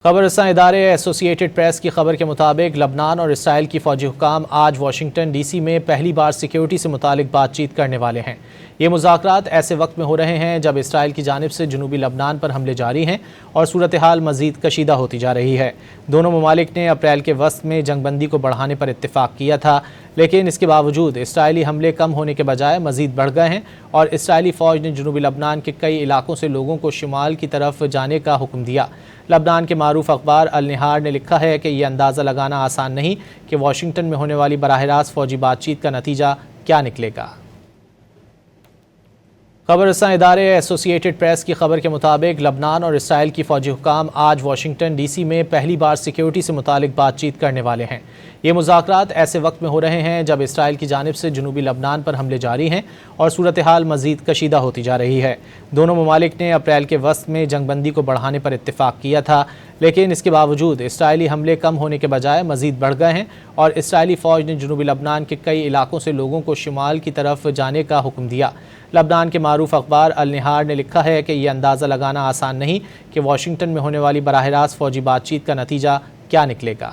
خبر رساں ادارے ایسوسیٹڈ پریس کی خبر کے مطابق لبنان اور اسرائیل کی فوجی حکام آج واشنگٹن ڈی سی میں پہلی بار سیکیورٹی سے متعلق بات چیت کرنے والے ہیں۔ یہ مذاکرات ایسے وقت میں ہو رہے ہیں جب اسرائیل کی جانب سے جنوبی لبنان پر حملے جاری ہیں اور صورتحال مزید کشیدہ ہوتی جا رہی ہے۔ دونوں ممالک نے اپریل کے وسط میں جنگ بندی کو بڑھانے پر اتفاق کیا تھا، لیکن اس کے باوجود اسرائیلی حملے کم ہونے کے بجائے مزید بڑھ گئے ہیں اور اسرائیلی فوج نے جنوبی لبنان کے کئی علاقوں سے لوگوں کو شمال کی طرف جانے کا حکم دیا۔ لبنان کے معروف اخبار النہار نے لکھا ہے کہ یہ اندازہ لگانا آسان نہیں کہ واشنگٹن میں ہونے والی براہ راست فوجی بات چیت کا نتیجہ کیا نکلے گا۔ خبر رساں ادارے ایسوسیٹڈ پریس کی خبر کے مطابق لبنان اور اسرائیل کی فوجی حکام آج واشنگٹن ڈی سی میں پہلی بار سیکیورٹی سے متعلق بات چیت کرنے والے ہیں۔ یہ مذاکرات ایسے وقت میں ہو رہے ہیں جب اسرائیل کی جانب سے جنوبی لبنان پر حملے جاری ہیں اور صورتحال مزید کشیدہ ہوتی جا رہی ہے۔ دونوں ممالک نے اپریل کے وسط میں جنگ بندی کو بڑھانے پر اتفاق کیا تھا، لیکن اس کے باوجود اسرائیلی حملے کم ہونے کے بجائے مزید بڑھ گئے ہیں اور اسرائیلی فوج نے جنوبی لبنان کے کئی علاقوں سے لوگوں کو شمال کی طرف جانے کا حکم دیا۔ لبنان کے معروف اخبار النہار نے لکھا ہے کہ یہ اندازہ لگانا آسان نہیں کہ واشنگٹن میں ہونے والی براہ راست فوجی بات چیت کا نتیجہ کیا نکلے گا۔